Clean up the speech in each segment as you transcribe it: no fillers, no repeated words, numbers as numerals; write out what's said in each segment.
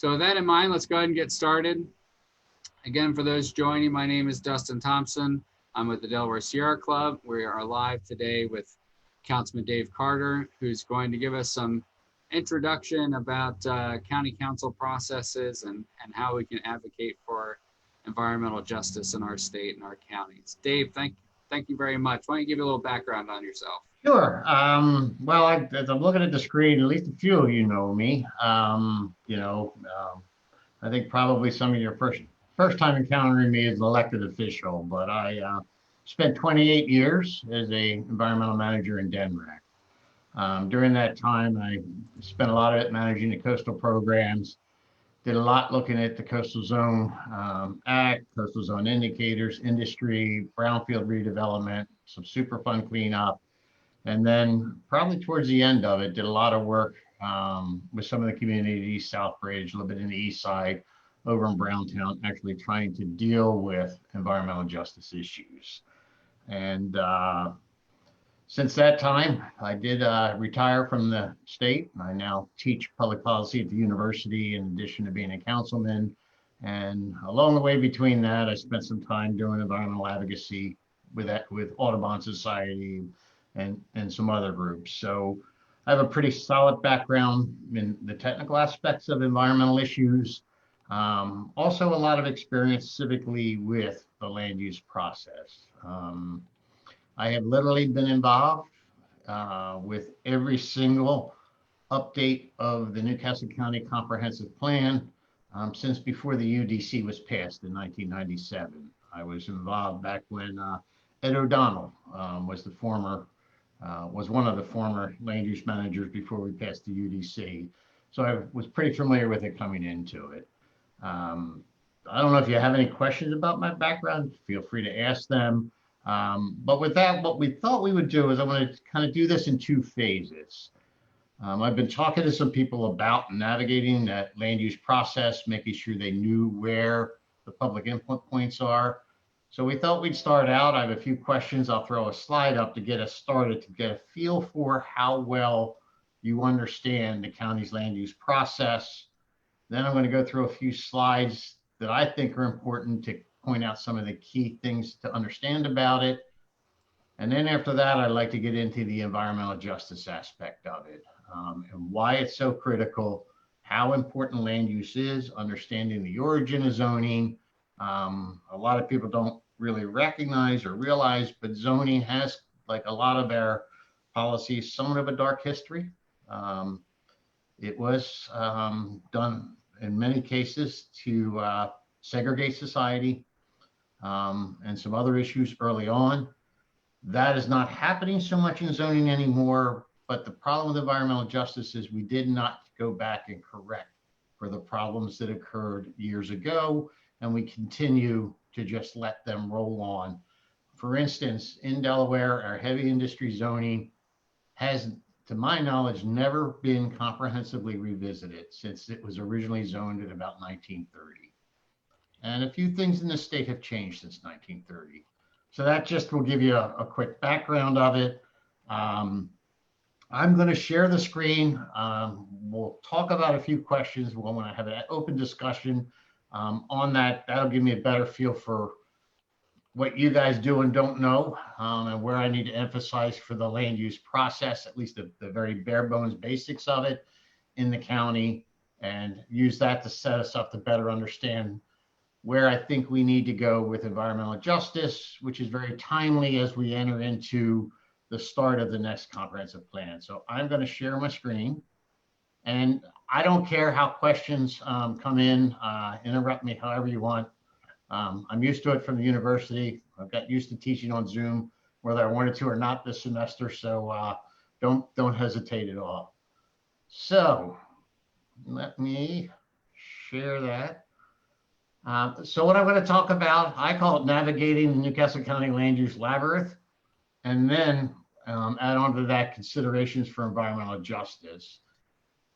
So with that in mind, let's go ahead and get started. Again, for those joining, my name is Dustin Thompson. I'm with the Delaware Sierra Club. We are live today with Councilman Dave Carter, who's going to give us some introduction about county council processes and how we can advocate for environmental justice in our state and our counties. Dave, thank you very much. Why don't you give a little background on yourself? Sure. Well, as I'm looking at the screen, at least a few of you know me. I think probably some of your first time encountering me as an elected official, but I spent 28 years as a environmental manager in Denver. During that time, I spent a lot of it managing the coastal programs, did a lot looking at the Coastal Zone Act, Coastal Zone Indicators, industry, brownfield redevelopment, some Superfund cleanup. And then probably towards the end of it, did a lot of work with some of the communities, Southbridge, a little bit in the east side, over in Browntown, actually trying to deal with environmental justice issues. And since that time, I did retire from the state. I now teach public policy at the university in addition to being a councilman. And along the way between that, I spent some time doing environmental advocacy with Audubon Society and some other groups. So I have a pretty solid background in the technical aspects of environmental issues. Also a lot of experience civically with the land use process. I have literally been involved with every single update of the Newcastle County Comprehensive Plan since before the UDC was passed in 1997. I was involved back when Ed O'Donnell was one of the former land use managers before we passed the UDC. So I was pretty familiar with it coming into it. I don't know if you have any questions about my background, feel free to ask them. But with that, what we thought we would do is I want to kind of do this in two phases. I've been talking to some people about navigating that land use process, making sure they knew where the public input points are. So we thought we'd start out. I have a few questions. I'll throw a slide up to get us started, to get a feel for how well you understand the county's land use process. Then I'm going to go through a few slides that I think are important to point out some of the key things to understand about it. And then after that, I'd like to get into the environmental justice aspect of it and why it's so critical, how important land use is, understanding the origin of zoning. A lot of people don't really recognize or realize, but zoning has, like a lot of our policies, somewhat of a dark history. It was done in many cases to segregate society and some other issues early on. That is not happening so much in zoning anymore, but the problem with environmental justice is we did not go back and correct for the problems that occurred years ago, and we continue to just let them roll on. For instance, in Delaware, our heavy industry zoning has, to my knowledge, never been comprehensively revisited since it was originally zoned in about 1930. And a few things in the state have changed since 1930. So that just will give you a quick background of it. I'm going to share the screen. We'll talk about a few questions. We'll want to have an open discussion on that. That'll give me a better feel for what you guys do and don't know, and where I need to emphasize for the land use process, at least the very bare bones basics of it in the county, and use that to set us up to better understand where I think we need to go with environmental justice, which is very timely as we enter into the start of the next comprehensive plan. So I'm going to share my screen, and I don't care how questions come in, interrupt me however you want. I'm used to it from the university. I've got used to teaching on Zoom, whether I wanted to or not this semester. So don't hesitate at all. So let me share that. So what I'm going to talk about, I call it navigating the Newcastle County land use labyrinth, and then add on to that considerations for environmental justice.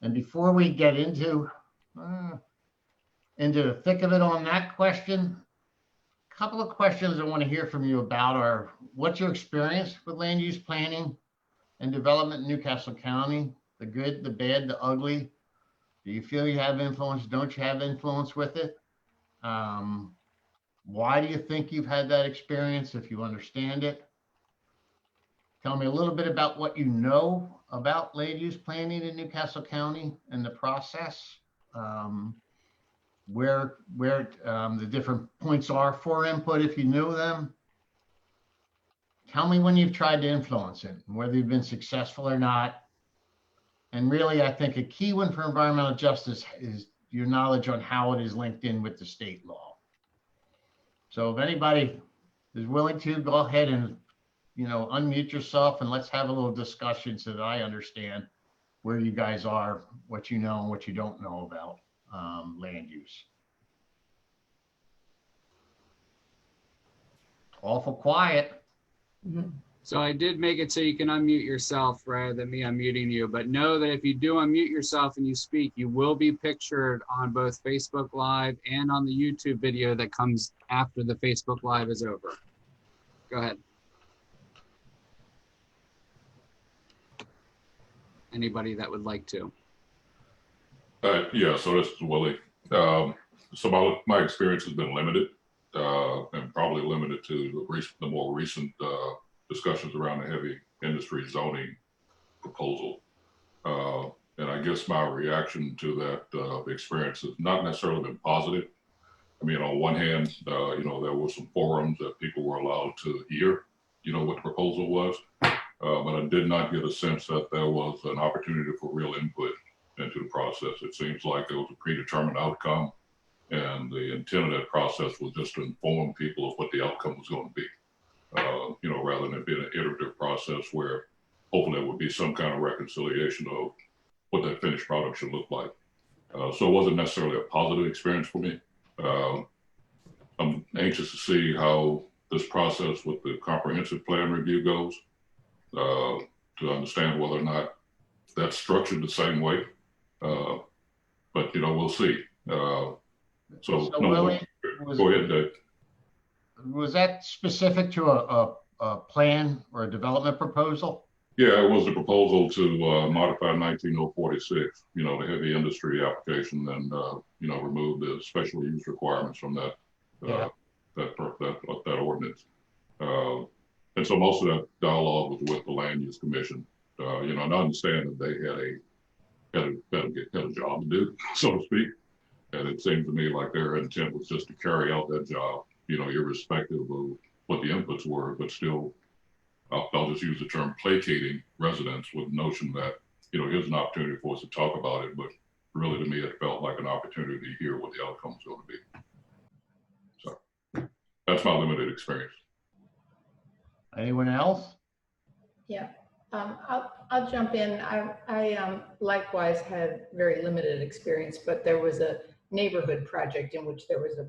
And before we get into the thick of it on that question, a couple of questions I want to hear from you about are, what's your experience with land use planning and development in Newcastle County? The good, the bad, the ugly. Do you feel you have influence? Don't you have influence with it? Why do you think you've had that experience if you understand it? Tell me a little bit about what you know about land use planning in Newcastle County and the process. Where the different points are for input if you knew them. Tell me when you've tried to influence it, whether you've been successful or not. And really, I think a key one for environmental justice is your knowledge on how it is linked in with the state law. So if anybody is willing to, go ahead and, unmute yourself and let's have a little discussion so that I understand where you guys are, what you know and what you don't know about land use. Awful quiet. So I did make it so you can unmute yourself rather than me unmuting you, but know that if you do unmute yourself and you speak, you will be pictured on both Facebook Live and on the YouTube video that comes after the Facebook Live is over. Go ahead. Anybody that would like to. Yeah, so this is Willie. So my experience has been limited and probably limited to the more recent discussions around the heavy industry zoning proposal. And I guess my reaction to that experience has not necessarily been positive. I mean, on one hand, there were some forums that people were allowed to hear, what the proposal was. But I did not get a sense that there was an opportunity for real input into the process. It seems like there was a predetermined outcome, and the intent of that process was just to inform people of what the outcome was going to be, rather than it being an iterative process where hopefully there would be some kind of reconciliation of what that finished product should look like. So it wasn't necessarily a positive experience for me. I'm anxious to see how this process with the comprehensive plan review goes, to understand whether or not that's structured the same way. But, we'll see. So Willie, go ahead, Dave. Was that specific to a plan or a development proposal? Yeah, it was a proposal to modify 19046, the heavy industry application, and, remove the special use requirements from that ordinance. And so most of that dialogue was with the Land Use Commission, and I understand that they had a job to do, so to speak. And it seemed to me like their intent was just to carry out that job, irrespective of what the inputs were, but still, I'll just use the term placating residents with the notion that, here's an opportunity for us to talk about it, but really to me, it felt like an opportunity to hear what the outcome was going to be. So that's my limited experience. Anyone else? Yeah, I'll jump in. I likewise had very limited experience, but there was a neighborhood project in which there was a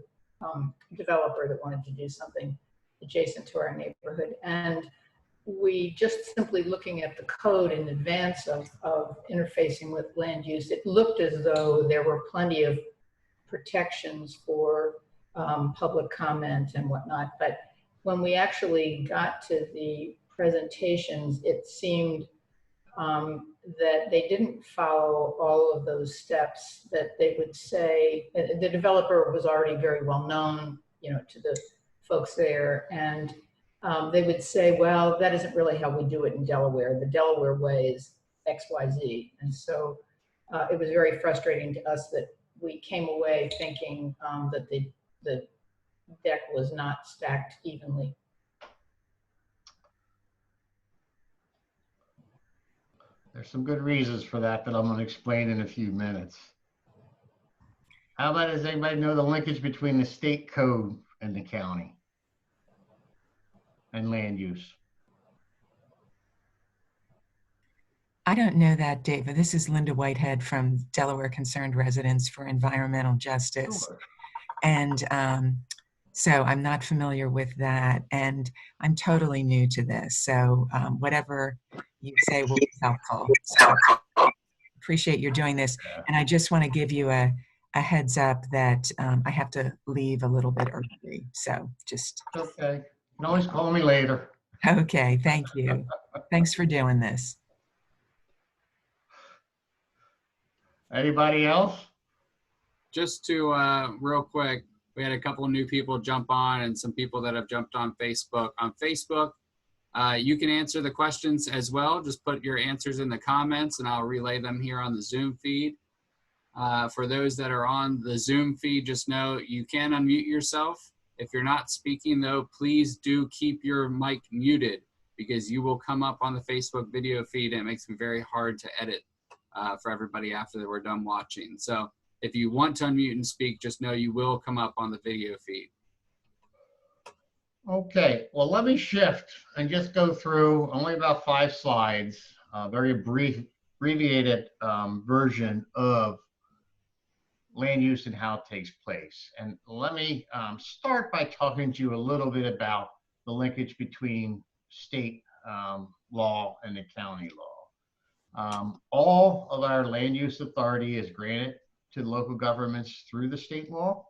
developer that wanted to do something adjacent to our neighborhood. And we just simply looking at the code in advance of interfacing with land use, it looked as though there were plenty of protections for public comment and whatnot. But when we actually got to the presentations, it seemed that they didn't follow all of those steps that they would say. The developer was already very well known, to the folks there. And they would say, well, that isn't really how we do it in Delaware. The Delaware way is X, Y, Z. And so it was very frustrating to us that we came away thinking that the deck was not stacked evenly. There's some good reasons for that I'm going to explain in a few minutes. How about, does anybody know the linkage between the state code and the county and land use? I don't know that, David. This is Linda Whitehead from Delaware Concerned Residents for Environmental Justice. Sure. And so I'm not familiar with that. And I'm totally new to this. So whatever you say will be helpful. So appreciate you doing this. And I just want to give you a heads up that I have to leave a little bit early. So just. Okay. You can always call me later. Okay. Thank you. Thanks for doing this. Anybody else? Just to, real quick, we had a couple of new people jump on and some people that have jumped on Facebook. On Facebook, you can answer the questions as well. Just put your answers in the comments and I'll relay them here on the Zoom feed. For those that are on the Zoom feed, just know you can unmute yourself. If you're not speaking though, please do keep your mic muted because you will come up on the Facebook video feed and it makes me very hard to edit for everybody after we're done watching. So if you want to unmute and speak, just know you will come up on the video feed. Okay, well, let me shift and just go through only about 5 slides, a very abbreviated version of land use and how it takes place. And let me start by talking to you a little bit about the linkage between state law and the county law. All of our land use authority is granted to the local governments through the state law.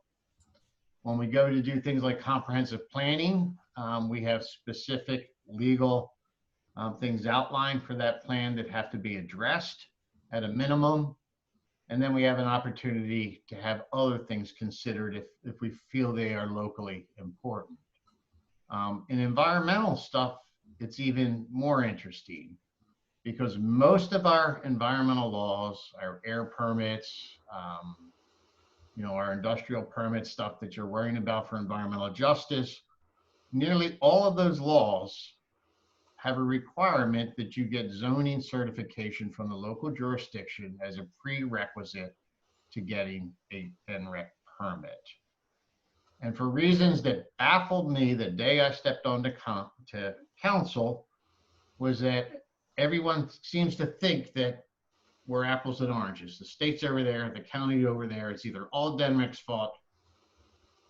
When we go to do things like comprehensive planning, we have specific legal things outlined for that plan that have to be addressed at a minimum. And then we have an opportunity to have other things considered if we feel they are locally important. In environmental stuff, it's even more interesting because most of our environmental laws, our air permits, our industrial permit stuff that you're worrying about for environmental justice, nearly all of those laws have a requirement that you get zoning certification from the local jurisdiction as a prerequisite to getting a NREC permit. And for reasons that baffled me the day I stepped on to council was that everyone seems to think that we're apples and oranges. The state's over there, the county over there. It's either all DENREC's fault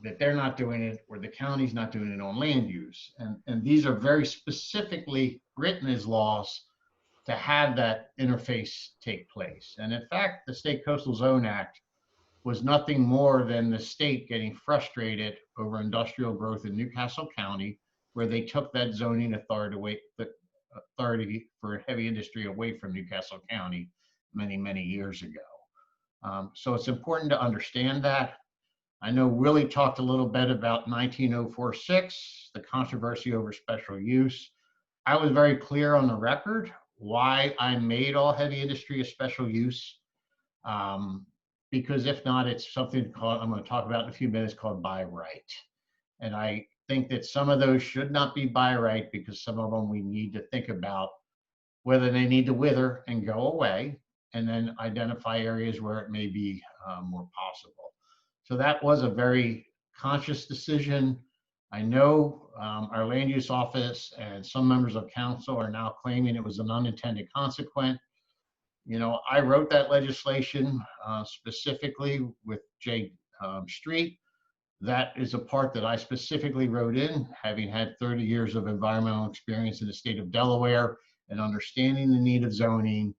that they're not doing it or the county's not doing it on land use. And these are very specifically written as laws to have that interface take place. And in fact, the State Coastal Zone Act was nothing more than the state getting frustrated over industrial growth in Newcastle County, where they took that zoning authority for heavy industry away from Newcastle County many, many years ago. So it's important to understand that. I know Willie talked a little bit about 19046, the controversy over special use. I was very clear on the record why I made all heavy industry a special use. Because if not, it's something called, I'm going to talk about in a few minutes, called by right. And I think that some of those should not be by right because some of them we need to think about whether they need to wither and go away, and then identify areas where it may be more possible. So that was a very conscious decision. I know our land use office and some members of council are now claiming it was an unintended consequence. I wrote that legislation specifically with Jay Street. That is a part that I specifically wrote in, having had 30 years of environmental experience in the state of Delaware and understanding the need of zoning.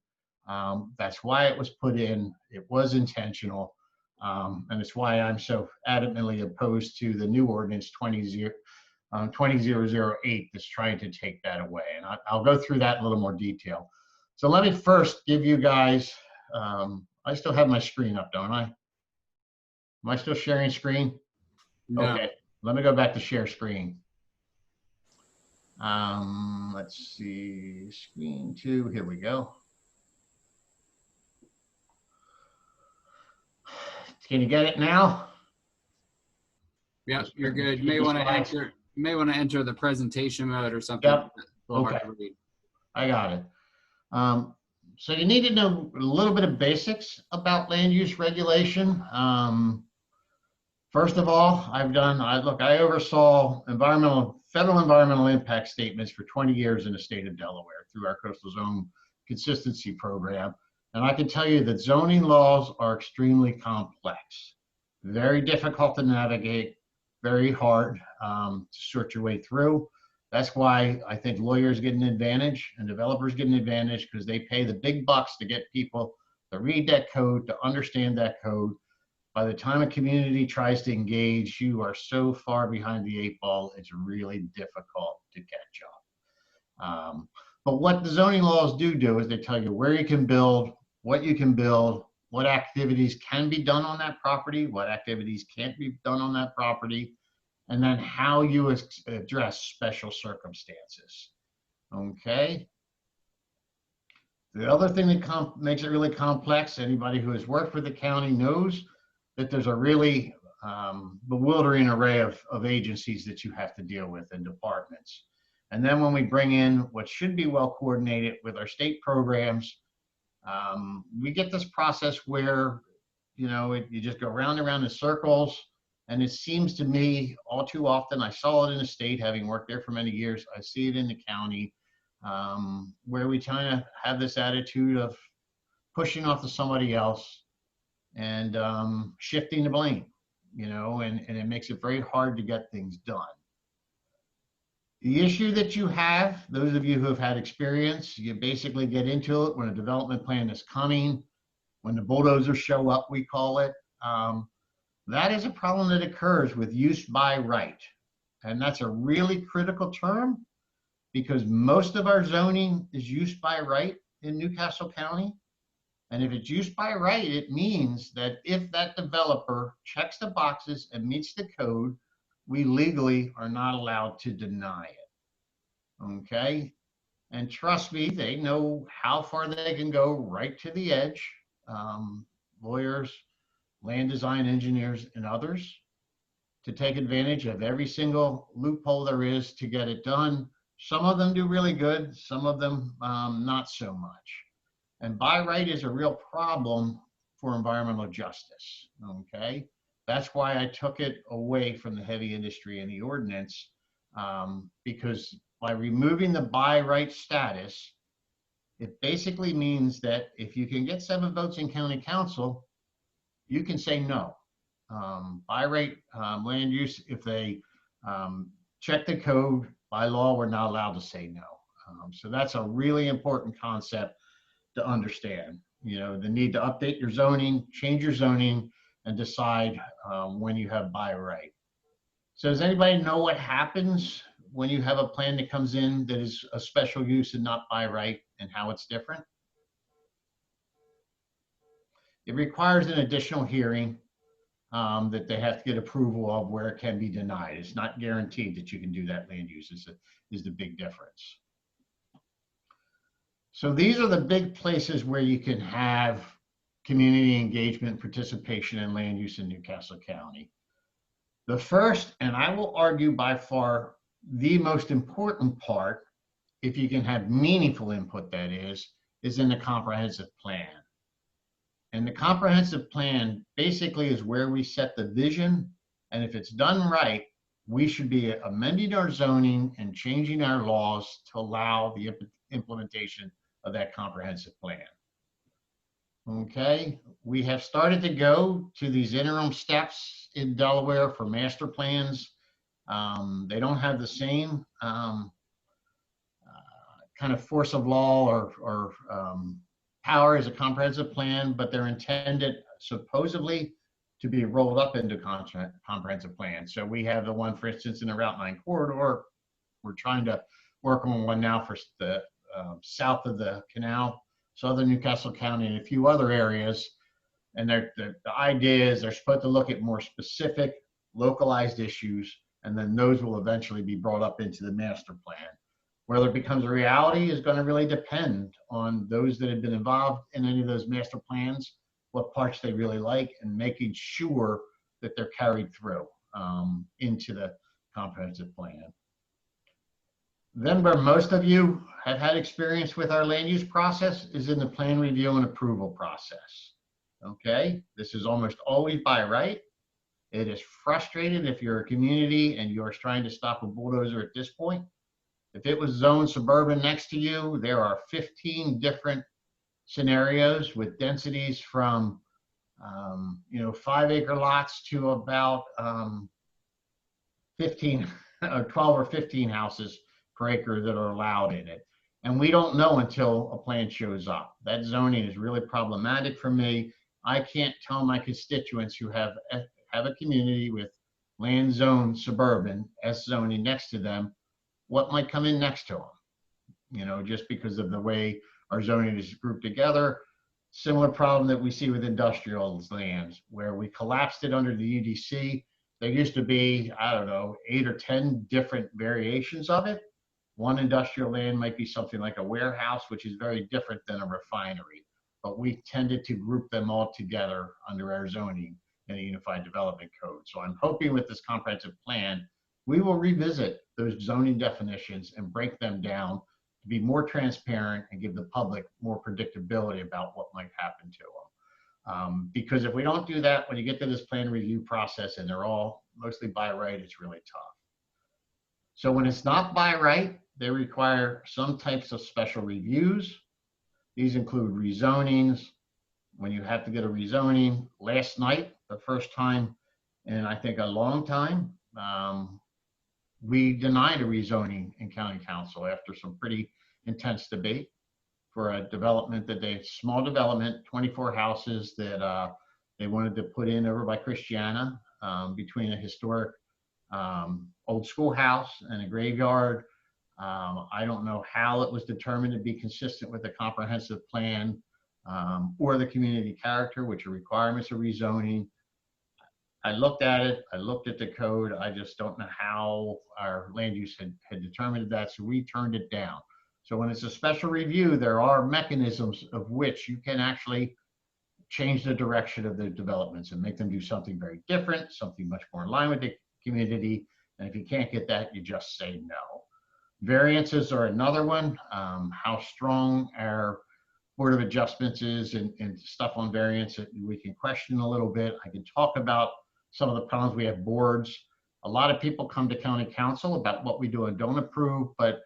That's why it was put in. It was intentional. And it's why I'm so adamantly opposed to the new ordinance 20008 that's trying to take that away. And I'll go through that in a little more detail. So let me first give you guys, I still have my screen up, don't I? Am I still sharing screen? No. Okay, let me go back to share screen. Let's see, screen 2, here we go. Can you get it now? Yeah, you're good. You may want to enter the presentation mode or something. Yep. Okay. I got it. So you need to know a little bit of basics about land use regulation. First of all, I oversaw federal environmental impact statements for 20 years in the state of Delaware through our Coastal Zone Consistency Program. And I can tell you that zoning laws are extremely complex, very difficult to navigate, very hard to sort your way through. That's why I think lawyers get an advantage and developers get an advantage, because they pay the big bucks to get people to read that code, to understand that code. By the time a community tries to engage, you are so far behind the 8 ball, it's really difficult to catch up. But what the zoning laws do is they tell you where you can build, what you can build, what activities can be done on that property, what activities can't be done on that property, and then how you address special circumstances. Okay. The other thing that makes it really complex, anybody who has worked for the county knows that there's a really bewildering array of agencies that you have to deal with and departments. And then when we bring in what should be well coordinated with our state programs, we get this process where, you know, you just go round and round in circles. And it seems to me all too often, I saw it in the state, having worked there for many years, I see it in the county, where we kind of have this attitude of pushing off to somebody else and shifting the blame, you know, and it makes it very hard to get things done. The issue that you have, those of you who have had experience, you basically get into it when a development plan is coming, when the bulldozers show up, we call it. That is a problem that occurs with use by right. And that's a really critical term because most of our zoning is use by right in Newcastle County. And if it's use by right, it means that if that developer checks the boxes and meets the code, we legally are not allowed to deny it. Okay? And trust me, they know how far they can go right to the edge. Lawyers, land design engineers, and others to take advantage of every single loophole there is to get it done. Some of them do really good, some of them not so much. And by right is a real problem for environmental justice, okay? That's why I took it away from the heavy industry and the ordinance, because by removing the by right status, it basically means that if you can get 7 votes in county council, you can say no. By right land use, if they check the code, by law, we're not allowed to say no. So that's a really important concept to understand. You know, the need to update your zoning, change your zoning, and decide when you have by right. So does anybody know what happens when you have a plan that comes in that is a special use and not by right, and how it's different? It requires an additional hearing that they have to get approval of where it can be denied. It's not guaranteed that you can do that land use is the big difference. So these are the big places where you can have community engagement, participation in land use in Newcastle County. The first, and I will argue by far the most important part, if you can have meaningful input that is in the comprehensive plan. And the comprehensive plan basically is where we set the vision. And if it's done right, we should be amending our zoning and changing our laws to allow the implementation of that comprehensive plan. Okay, we have started to go to these interim steps in Delaware for master plans. They don't have the same kind of force of law or power as a comprehensive plan, but they're intended supposedly to be rolled up into comprehensive plan. So we have the one, for instance, in the Route 9 corridor. We're trying to work on one now for the south of the canal, southern Newcastle County, and a few other areas. And the idea is they're supposed to look at more specific, localized issues, and then those will eventually be brought up into the master plan. Whether it becomes a reality is going to really depend on those that have been involved in any of those master plans, what parts they really like, and making sure that they're carried through into the comprehensive plan. Then where most of you have had experience with our land use process is in the plan review and approval process. Okay, this is almost always by right. It is frustrating if you're a community and you're trying to stop a bulldozer at this point. If it was zoned suburban next to you, there are 15 different scenarios with densities from 5-acre lots to about 15 or 12 or 15 houses per acre that are allowed in it. And we don't know until a plan shows up. That zoning is really problematic for me. I can't tell my constituents who have a community with land zoned suburban, S zoning next to them, what might come in next to them, just because of the way our zoning is grouped together. Similar problem that we see with industrial lands, where we collapsed it under the UDC. There used to be, I don't know, 8 or 10 different variations of it. One industrial land might be something like a warehouse, which is very different than a refinery, but we tended to group them all together under our zoning in the Unified Development Code. So I'm hoping with this comprehensive plan, we will revisit those zoning definitions and break them down to be more transparent and give the public more predictability about what might happen to them. Because if we don't do that, when you get to this plan review process and they're all mostly by right, it's really tough. So when it's not by right, they require some types of special reviews. These include rezonings. When you have to get a rezoning, last night, the first time in I think a long time, we denied a rezoning in county council after some pretty intense debate for a development that small development, 24 houses that they wanted to put in over by Christiana, between a historic old schoolhouse and a graveyard. I don't know how it was determined to be consistent with the comprehensive plan or the community character, which are requirements of rezoning. I looked at it, I looked at the code, I just don't know how our land use had determined that, so we turned it down. So when it's a special review, there are mechanisms of which you can actually change the direction of the developments and make them do something very different, something much more in line with the community. And if you can't get that, you just say no. Variances are another one. How strong our Board of Adjustments is and stuff on variance that we can question a little bit. I can talk about some of the problems. We have boards. A lot of people come to county council about what we do and don't approve, but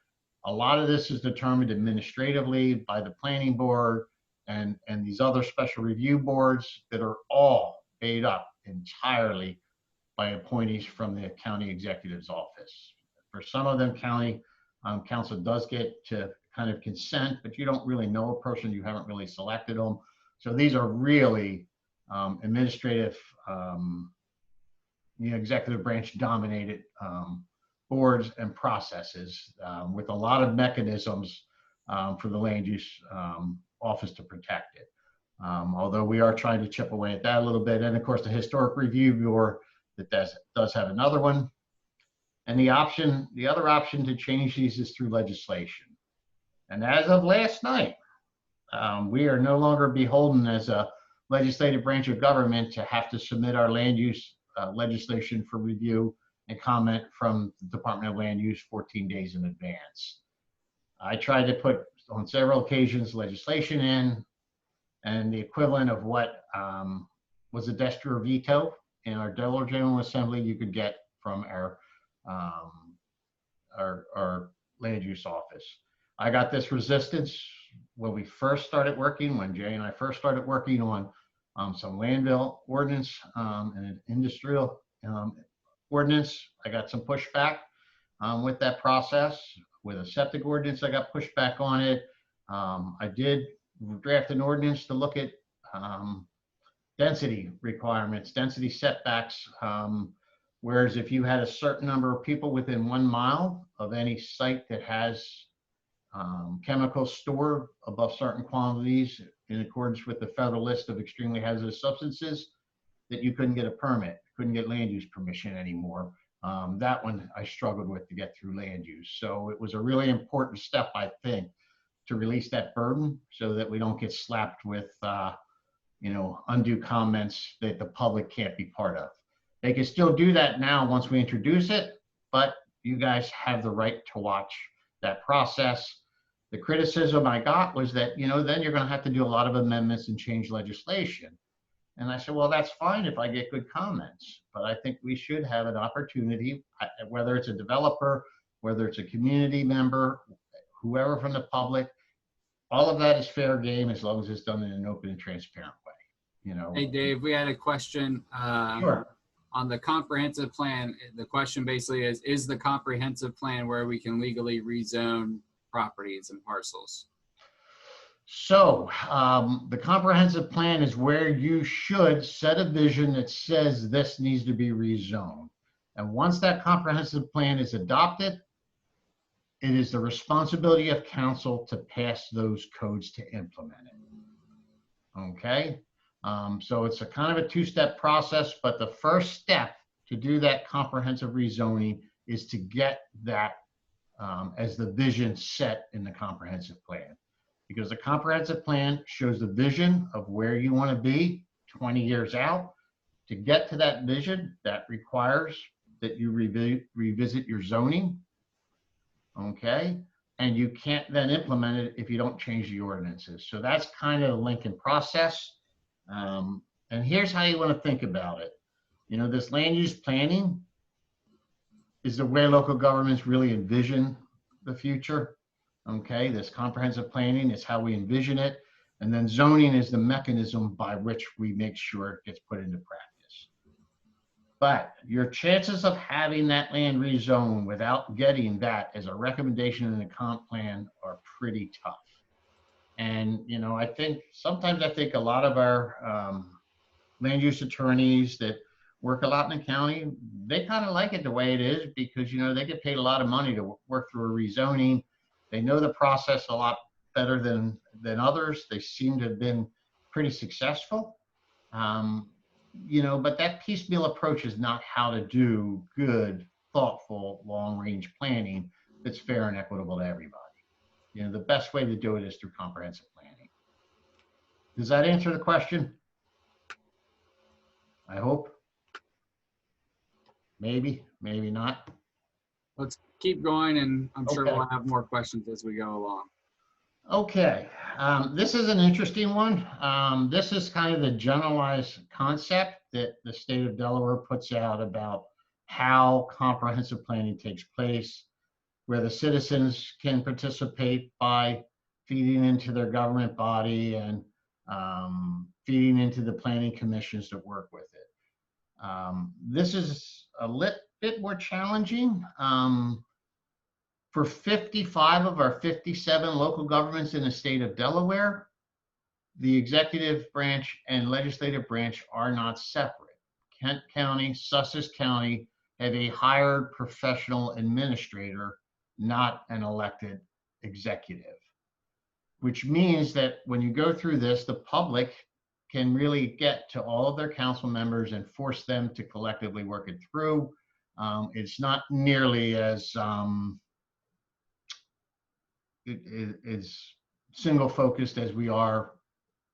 a lot of this is determined administratively by the planning board and these other special review boards that are all made up entirely by appointees from the county executive's office. For some of them, county council does get to kind of consent, but you don't really know a person, you haven't really selected them. So these are really administrative, executive branch dominated boards and processes with a lot of mechanisms for the land use office to protect it. Although we are trying to chip away at that a little bit. And of course, the Historic Review Board that does have another one. And the other option to change these is through legislation. And as of last night, we are no longer beholden as a legislative branch of government to have to submit our land use legislation for review and comment from the Department of Land Use 14 days in advance. I tried to put on several occasions legislation in, and the equivalent of what was a desk or veto in our Delaware General Assembly you could get from our land use office. I got this resistance when we first started working, when Jay and I first started working on some landfill ordinance and an industrial ordinance. I got some pushback with that process. With a septic ordinance, I got pushback on it. I did draft an ordinance to look at density requirements, density setbacks. Whereas if you had a certain number of people within 1 mile of any site that has chemicals stored above certain quantities in accordance with the federal list of extremely hazardous substances, that you couldn't get a permit, couldn't get land use permission anymore. That one I struggled with to get through land use. So it was a really important step, I think, to release that burden so that we don't get slapped with undue comments that the public can't be part of. They can still do that now once we introduce it, but you guys have the right to watch that process. The criticism I got was that, then you're going to have to do a lot of amendments and change legislation. And I said, well, that's fine if I get good comments, but I think we should have an opportunity, whether it's a developer, whether it's a community member, whoever from the public, all of that is fair game as long as it's done in an open and transparent way. Hey, Dave, we had a question. Sure. On the comprehensive plan. The question basically is the comprehensive plan where we can legally rezone properties and parcels? So the comprehensive plan is where you should set a vision that says this needs to be rezoned. And once that comprehensive plan is adopted, it is the responsibility of council to pass those codes to implement it. Okay. So it's a kind of a two-step process, but the first step to do that comprehensive rezoning is to get that as the vision set in the comprehensive plan. Because the comprehensive plan shows the vision of where you want to be 20 years out. To get to that vision, that requires that you revisit your zoning, okay? And you can't then implement it if you don't change the ordinances. So that's kind of the Lincoln process. And here's how you want to think about it. You know, this land use planning is the way local governments really envision the future. Okay, this comprehensive planning is how we envision it. And then zoning is the mechanism by which we make sure it gets put into practice. But your chances of having that land rezoned without getting that as a recommendation in the comp plan are pretty tough. And, you know, sometimes I think a lot of our land use attorneys that work a lot in the county, they kind of like it the way it is because, you know, they get paid a lot of money to work through a rezoning. They know the process a lot better than others. They seem to have been pretty successful. You know, but that piecemeal approach is not how to do good, thoughtful, long-range planning that's fair and equitable to everybody. You know, the best way to do it is through comprehensive planning. Does that answer the question? I hope. Maybe, maybe not. Let's keep going, and I'm sure Okay. we'll have more questions as we go along. Okay, this is an interesting one. This is kind of the generalized concept that the state of Delaware puts out about how comprehensive planning takes place, where the citizens can participate by feeding into their government body and feeding into the planning commissions that work with it. This is a bit more challenging. For 55 of our 57 local governments in the state of Delaware, the executive branch and legislative branch are not separate. Kent County, Sussex County have a hired professional administrator, not an elected executive, which means that when you go through this, the public can really get to all of their council members and force them to collectively work it through. It's not nearly as is single focused as we are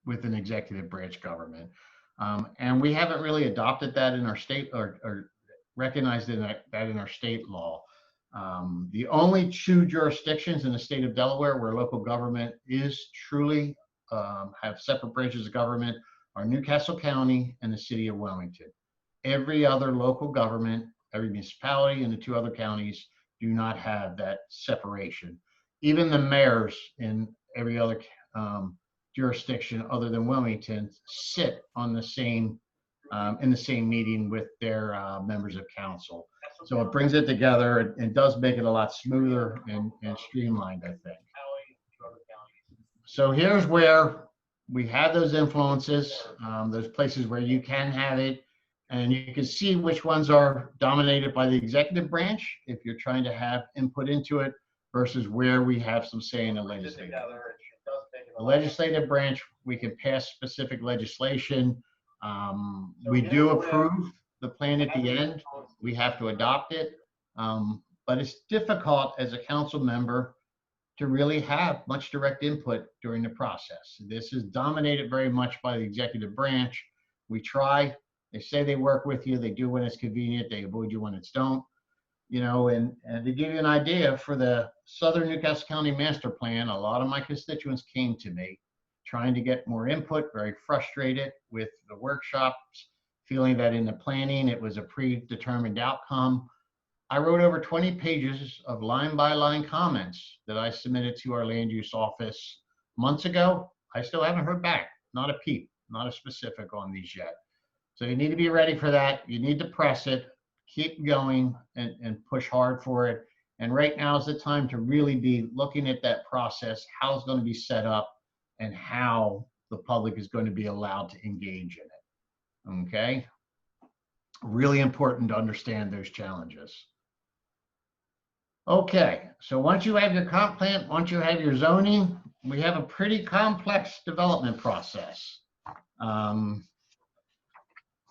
with an executive branch government. And we haven't really adopted that in our state or recognized that in our state law. The only two jurisdictions in the state of Delaware where local government is truly have separate branches of government are Newcastle County and the city of Wilmington. Every other local government, every municipality in the two other counties do not have that separation. Even the mayors in every other jurisdiction other than Wilmington sit on the same in the same meeting with their members of council. So it brings it together and does make it a lot smoother and streamlined, I think. So here's where we have those influences, those places where you can have it, and you can see which ones are dominated by the executive branch if you're trying to have input into it, versus where we have some say in the legislative branch. The legislative branch, we can pass specific legislation. We do approve the plan at the end. We have to adopt it. But it's difficult as a council member to really have much direct input during the process. This is dominated very much by the executive branch. We try, they say they work with you, they do when it's convenient, they avoid you when it's don't. You know, and to give you an idea, for the Southern Newcastle County Master Plan, a lot of my constituents came to me trying to get more input, very frustrated with the workshops, feeling that in the planning it was a predetermined outcome. I wrote over 20 pages of line-by-line comments that I submitted to our land use office months ago. I still haven't heard back, not a peep, not a specific on these yet. So you need to be ready for that. You need to press it. Keep going and push hard for it. And right now is the time to really be looking at that process, how it's going to be set up, and how the public is going to be allowed to engage in it. Okay? Really important to understand those challenges. Okay, so once you have your comp plan, once you have your zoning, we have a pretty complex development process.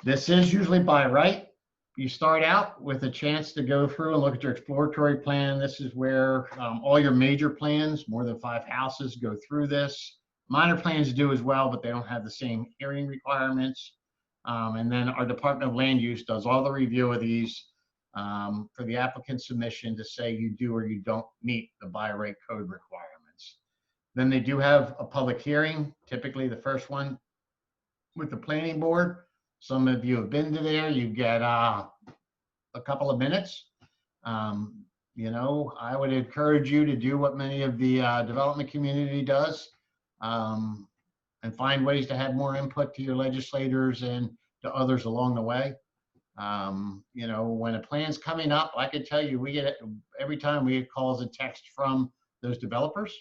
This is usually by right. You start out with a chance to go through and look at your exploratory plan. This is where all your major plans, more than 5 houses, go through this. Minor plans do as well, but they don't have the same hearing requirements. And then our Department of Land Use does all the review of these for the applicant submission to say you do or you don't meet the by right code requirements. Then they do have a public hearing, typically the first one with the planning board. Some of you have been to there. You get a couple of minutes. You know, I would encourage you to do what many of the development community does and find ways to have more input to your legislators and to others along the way. You know, when a plan's coming up, I can tell you, we get every time we get calls and texts from those developers,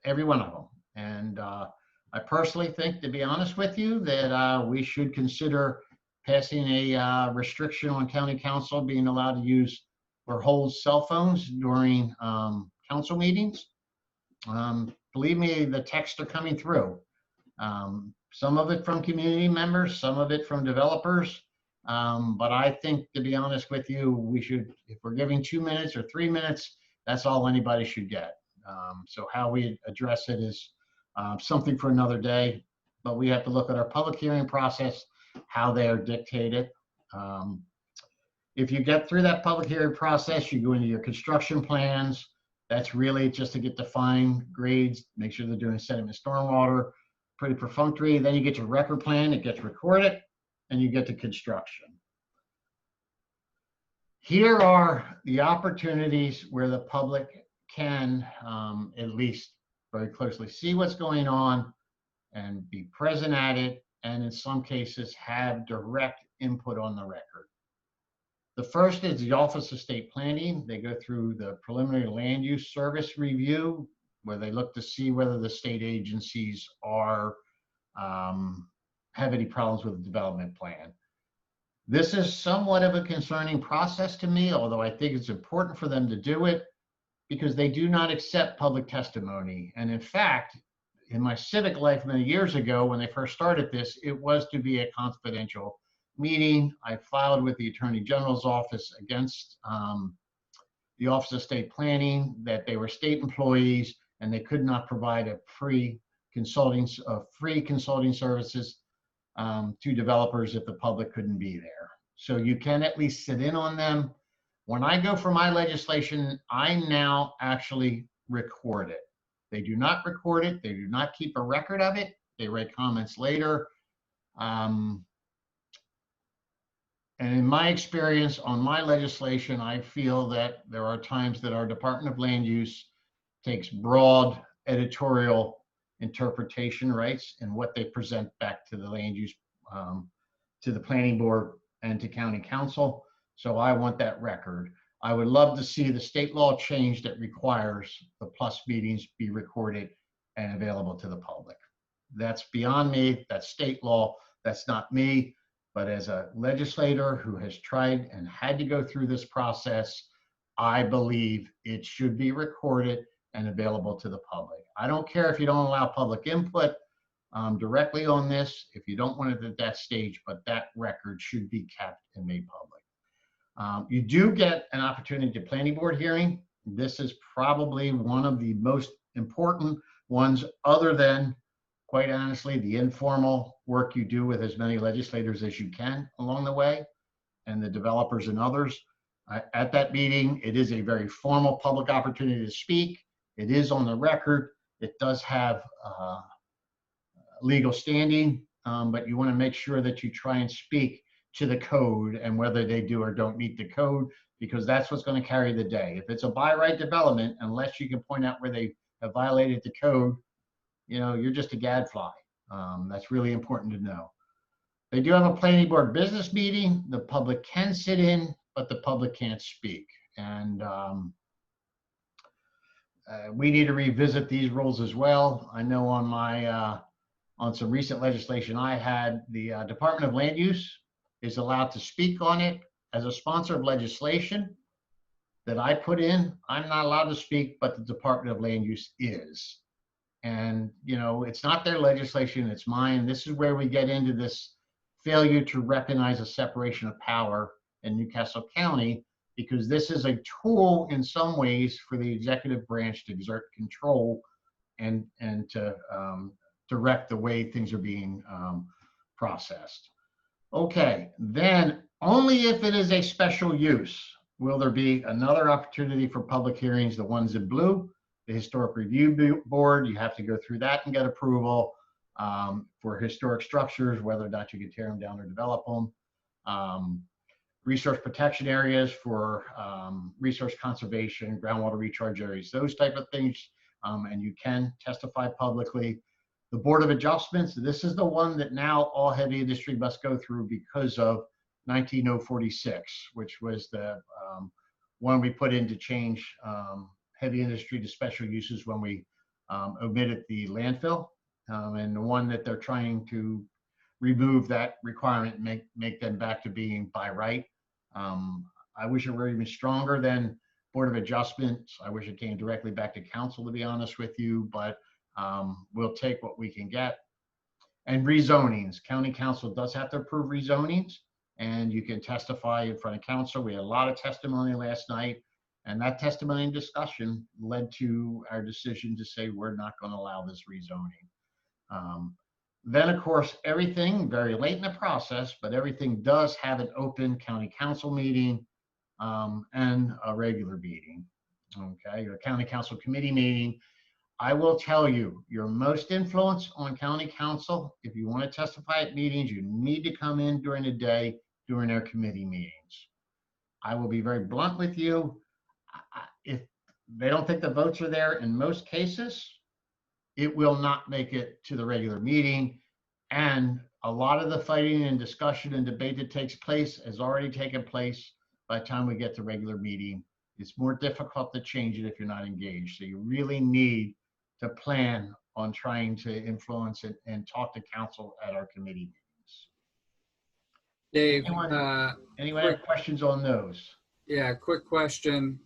every one of them. And I personally think, to be honest with you, that we should consider passing a restriction on county council being allowed to use or hold cell phones during council meetings. Believe me, the texts are coming through. Some of it from community members, some of it from developers. But I think, to be honest with you, we should, if we're giving 2 minutes or 3 minutes, that's all anybody should get. So how we address it is something for another day, but we have to look at our public hearing process, how they are dictated. If you get through that public hearing process, you go into your construction plans. That's really just to get defined grades, make sure they're doing sediment stormwater, pretty perfunctory. Then you get your record plan, it gets recorded, and you get to construction. Here are the opportunities where the public can at least very closely see what's going on and be present at it, and in some cases have direct input on the record. The first is the Office of State Planning. They go through the preliminary land use service review, where they look to see whether the state agencies are have any problems with the development plan. This is somewhat of a concerning process to me, although I think it's important for them to do it, because they do not accept public testimony. And in fact, in my civic life many years ago, when they first started this, it was to be a confidential meeting. I filed with the Attorney General's office against the Office of State Planning that they were state employees and they could not provide a free consulting services to developers if the public couldn't be there. So you can at least sit in on them. When I go for my legislation, I now actually record it. They do not record it. They do not keep a record of it. They write comments later. And in my experience on my legislation, I feel that there are times that our Department of Land Use takes broad editorial interpretation rights in what they present back to the land use, to the planning board and to county council. So I want that record. I would love to see the state law change that requires the plus meetings be recorded and available to the public. That's beyond me. That's state law. That's not me. But as a legislator who has tried and had to go through this process, I believe it should be recorded and available to the public. I don't care if you don't allow public input directly on this, if you don't want it at that stage, but that record should be kept and made public. You do get an opportunity to planning board hearing. This is probably one of the most important ones, other than, quite honestly, the informal work you do with as many legislators as you can along the way, and the developers and others. At that meeting, it is a very formal public opportunity to speak. It is on the record. It does have legal standing, but you want to make sure that you try and speak to the code and whether they do or don't meet the code, because that's what's going to carry the day. If it's a by right development, unless you can point out where they have violated the code, you know, you're just a gadfly. That's really important to know. They do have a planning board business meeting. The public can sit in, but the public can't speak. And we need to revisit these rules as well. I know on my on some recent legislation I had, the Department of Land Use is allowed to speak on it as a sponsor of legislation that I put in. I'm not allowed to speak, but the Department of Land Use is. And, you know, it's not their legislation, it's mine. This is where we get into this failure to recognize a separation of power in Newcastle County, because this is a tool in some ways for the executive branch to exert control and to direct the way things are being processed. Okay, then only if it is a special use will there be another opportunity for public hearings. The ones in blue, the Historic Review Board, you have to go through that and get approval for historic structures, whether or not you can tear them down or develop them. Resource protection areas for resource conservation, groundwater recharge areas, those type of things, and you can testify publicly. The Board of Adjustments, this is the one that now all heavy industry must go through because of 19046, which was the one we put in to change heavy industry to special uses when we omitted the landfill, and the one that they're trying to remove that requirement and make them back to being by right. I wish it were even stronger than Board of Adjustments. I wish it came directly back to council, to be honest with you, but we'll take what we can get. And rezonings, county council does have to approve rezonings, and you can testify in front of council. We had a lot of testimony last night, and that testimony and discussion led to our decision to say we're not going to allow this rezoning. Then, of course, everything very late in the process, but everything does have an open county council meeting and a regular meeting, okay, or county council committee meeting. I will tell you, your most influence on county council, if you want to testify at meetings, you need to come in during the day during their committee meetings. I will be very blunt with you. If they don't think the votes are there in most cases, it will not make it to the regular meeting. And a lot of the fighting and discussion and debate that takes place has already taken place by the time we get to regular meeting. It's more difficult to change it if you're not engaged. So you really need to plan on trying to influence it and talk to council at our committee meetings. Dave, Anyone have questions on those? yeah, quick question.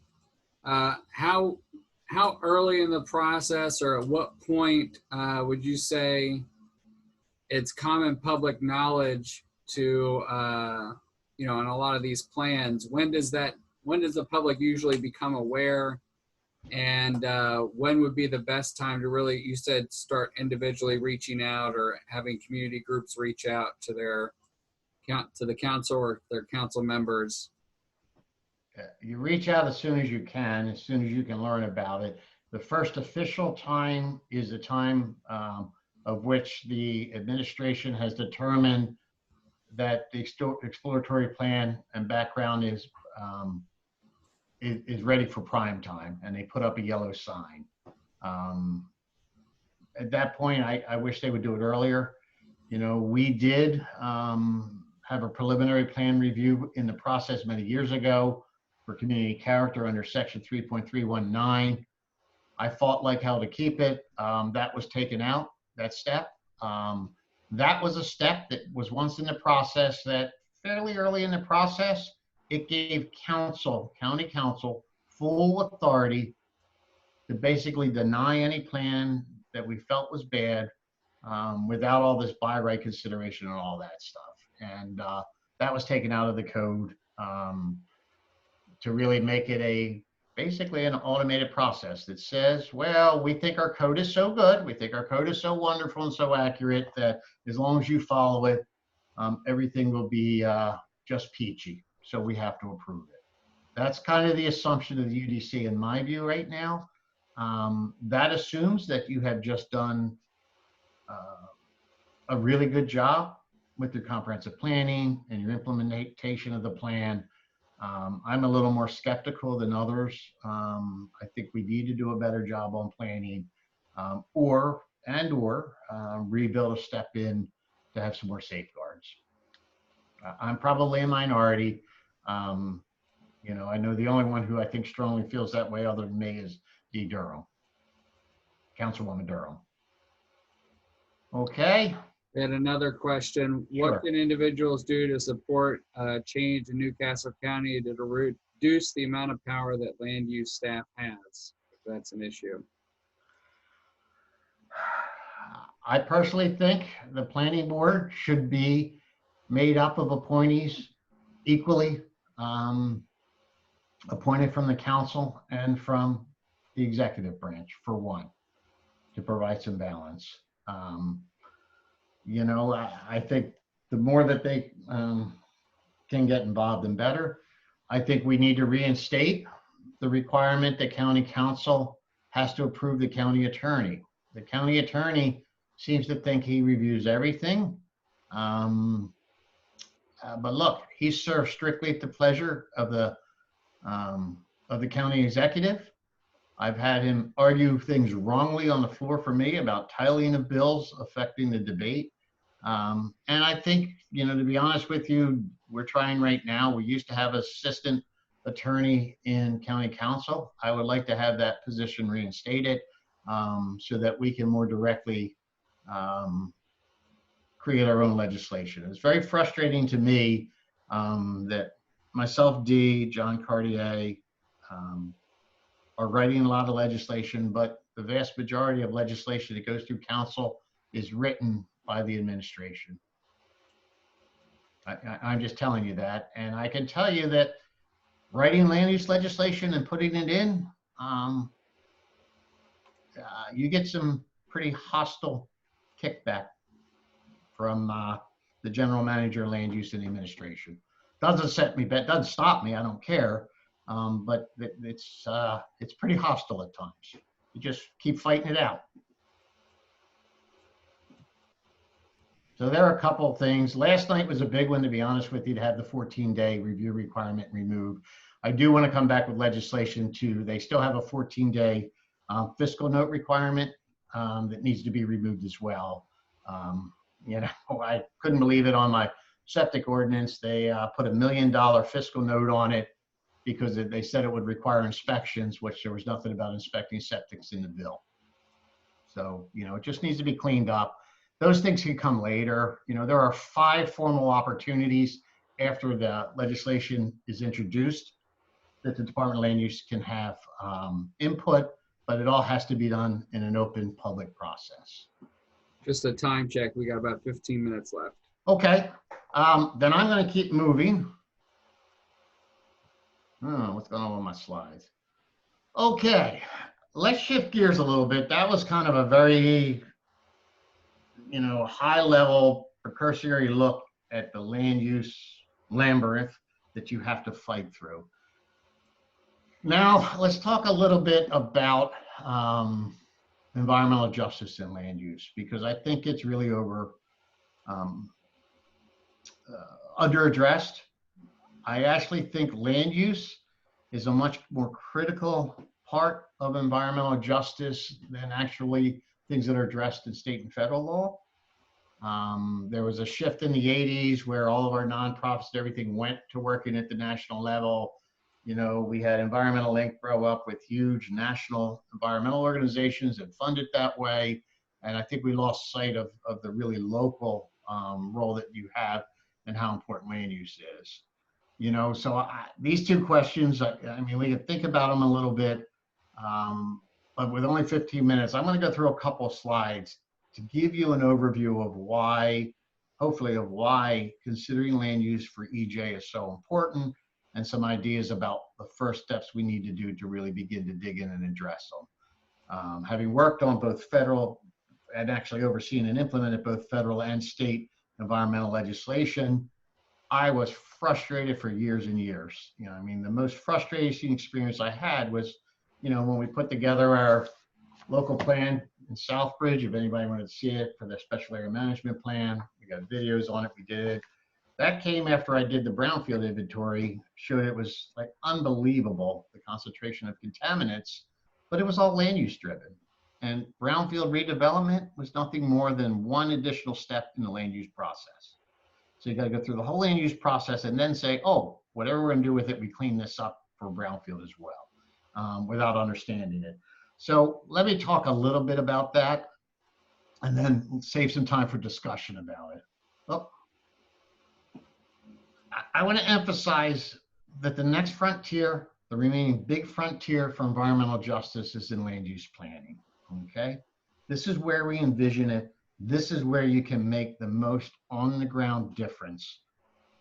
How early in the process, or at what point would you say it's common public knowledge to, you know, in a lot of these plans, when does the public usually become aware? And when would be the best time to really, you said, start individually reaching out or having community groups reach out to the council or their council members? You reach out as soon as you can learn about it. The first official time is the time of which the administration has determined that the exploratory plan and background is ready for prime time, and they put up a yellow sign. At that point, I wish they would do it earlier. You know, we did have a preliminary plan review in the process many years ago for community character under section 3.319. I fought like hell to keep it. That was taken out, that step. That was a step that was once in the process that fairly early in the process, it gave council, county council, full authority to basically deny any plan that we felt was bad without all this by right consideration and all that stuff. And that was taken out of the code to really make it basically an automated process that says, well, we think our code is so good, we think our code is so wonderful and so accurate that as long as you follow it, everything will be just peachy. So we have to approve it. That's kind of the assumption of the UDC in my view right now. That assumes that you have just done a really good job with your comprehensive planning and your implementation of the plan. I'm a little more skeptical than others. I think we need to do a better job on planning or rebuild a step in to have some more safeguards. I'm probably a minority. You know, I know the only one who I think strongly feels that way other than me is Dee Durham, Councilwoman Durham. Okay. And another question, Sure. What can individuals do to support change in Newcastle County to reduce the amount of power that land use staff has, if that's an issue? I personally think the planning board should be made up of appointees equally, appointed from the council and from the executive branch, for one, to provide some balance. You know, I think the more that they can get involved, the better. I think we need to reinstate the requirement that county council has to approve the county attorney. The county attorney seems to think he reviews everything. But look, he serves strictly at the pleasure of the county executive. I've had him argue things wrongly on the floor for me about titling of bills affecting the debate. And I think, you know, to be honest with you, we're trying right now. We used to have assistant attorney in county council. I would like to have that position reinstated so that we can more directly create our own legislation. It's very frustrating to me that myself, Dee, John Cartier, are writing a lot of legislation, but the vast majority of legislation that goes through council is written by the administration. I'm just telling you that. And I can tell you that writing land use legislation and putting it in, you get some pretty hostile kickback from the general manager of land use and the administration. Doesn't stop me, I don't care. But it's pretty hostile at times. You just keep fighting it out. So there are a couple of things. Last night was a big one, to be honest with you, to have the 14-day review requirement removed. I do want to come back with legislation too. They still have a 14-day fiscal note requirement that needs to be removed as well. You know, I couldn't believe it on my septic ordinance. They put $1 million fiscal note on it because they said it would require inspections, which there was nothing about inspecting septics in the bill. So, you know, it just needs to be cleaned up. Those things can come later. You know, there are 5 formal opportunities after the legislation is introduced that the Department of Land Use can have input, but it all has to be done in an open public process. Just a time check. We got about 15 minutes left. Okay, then I'm going to keep moving. Oh, what's going on with my slides? Okay, let's shift gears a little bit. That was kind of a very, you know, high level precursory look at the land use labyrinth that you have to fight through. Now, let's talk a little bit about environmental justice and land use, because I think it's really under-addressed. I actually think land use is a much more critical part of environmental justice than actually things that are addressed in state and federal law. There was a shift in the 80s where all of our nonprofits, everything went to working at the national level. You know, we had Environmental Inc. grow up with huge national environmental organizations and fund it that way. And I think we lost sight of the really local role that you have and how important land use is. You know, so these two questions, I mean, we can think about them a little bit, but with only 15 minutes, I'm going to go through a couple of slides to give you an overview of why, hopefully of why considering land use for EJ is so important, and some ideas about the first steps we need to do to really begin to dig in and address them. Having worked on both federal and actually overseen and implemented both federal and state environmental legislation, I was frustrated for years and years. You know, I mean, the most frustrating experience I had was, you know, when we put together our local plan in Southbridge, if anybody wanted to see it, for their special area management plan, we got videos on it, we did. That came after I did the brownfield inventory, showed it was like unbelievable, the concentration of contaminants, but it was all land use driven. And brownfield redevelopment was nothing more than one additional step in the land use process. So you got to go through the whole land use process and then say, oh, whatever we're going to do with it, we clean this up for brownfield as well, without understanding it. So let me talk a little bit about that and then save some time for discussion about it. Well, I want to emphasize that the next frontier, the remaining big frontier for environmental justice, is in land use planning, okay? This is where we envision it. This is where you can make the most on the ground difference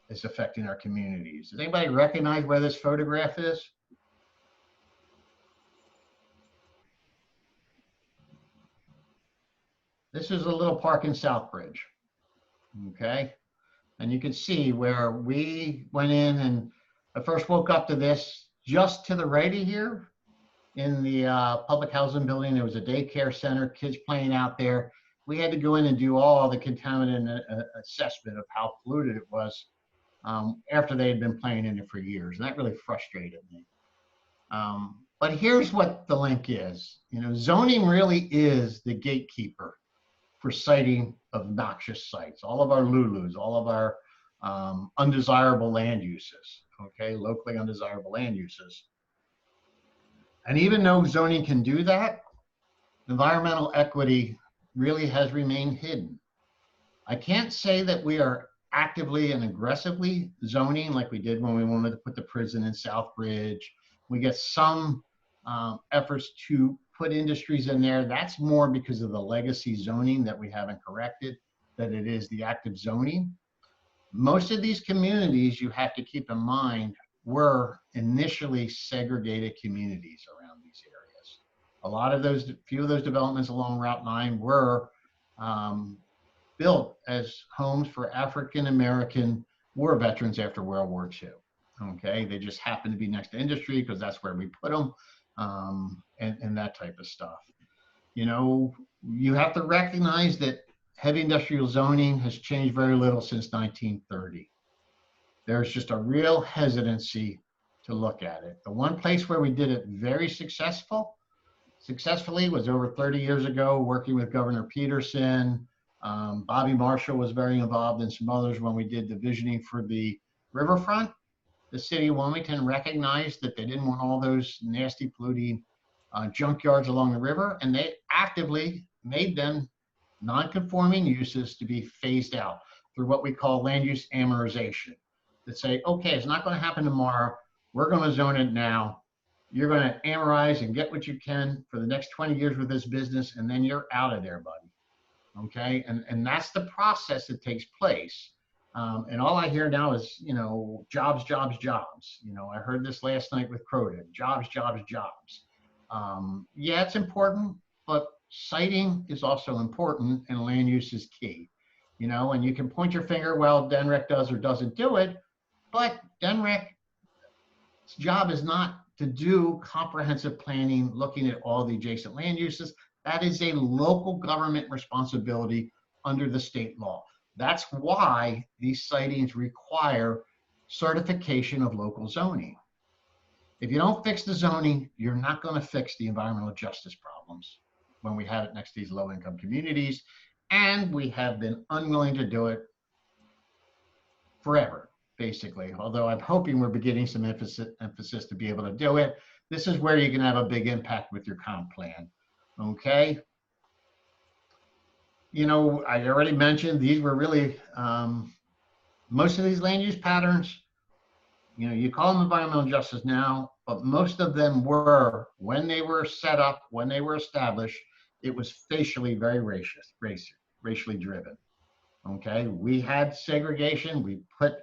is affecting our communities. Does anybody recognize where this photograph is? This is a little park in Southbridge, okay? And you can see where we went in, and I first woke up to this just to the right of here in the public housing building. There was a daycare center, kids playing out there. We had to go in and do all the contaminant assessment of how polluted it was after they had been playing in it for years. And that really frustrated me. But here's what the link is. You know, zoning really is the gatekeeper for siting of noxious sites, all of our LULUs, all of our undesirable land uses, okay, locally undesirable land uses. And even though zoning can do that, environmental equity really has remained hidden. I can't say that we are actively and aggressively zoning like we did when we wanted to put the prison in Southbridge. We get some efforts to put industries in there. That's more because of the legacy zoning that we haven't corrected, than it is the active zoning. Most of these communities, you have to keep in mind, were initially segregated communities around these areas. A lot of those, few of those developments along Route 9 were built as homes for African American war veterans after World War II. Okay, they just happened to be next to industry because that's where we put them, and that type of stuff. You know, you have to recognize that heavy industrial zoning has changed very little since 1930. There's just a real hesitancy to look at it. The one place where we did it very successfully was over 30 years ago, working with Governor Peterson. Bobby Marshall was very involved, and some others when we did the visioning for the riverfront. The city of Wilmington recognized that they didn't want all those nasty polluting junkyards along the river, and they actively made them non-conforming uses to be phased out through what we call land use amortization. That say, okay, it's not going to happen tomorrow. We're going to zone it now. You're going to amortize and get what you can for the next 20 years with this business, and then you're out of there, buddy. Okay, and that's the process that takes place. And all I hear now is, you know, jobs, jobs, jobs. You know, I heard this last night with Croton, jobs, jobs, jobs. Yeah, it's important, but siting is also important, and land use is key. You know, and you can point your finger, well, DNREC does or doesn't do it, but DNREC's job is not to do comprehensive planning, looking at all the adjacent land uses. That is a local government responsibility under the state law. That's why these sightings require certification of local zoning. If you don't fix the zoning, you're not going to fix the environmental justice problems when we have it next to these low-income communities, and we have been unwilling to do it forever, basically, although I'm hoping we're beginning some emphasis to be able to do it. This is where you can have a big impact with your comp plan, okay? You know, I already mentioned these were really, most of these land use patterns, you know, you call them environmental justice now, but most of them were, when they were set up, when they were established, it was facially very racially driven. Okay, we had segregation. We put,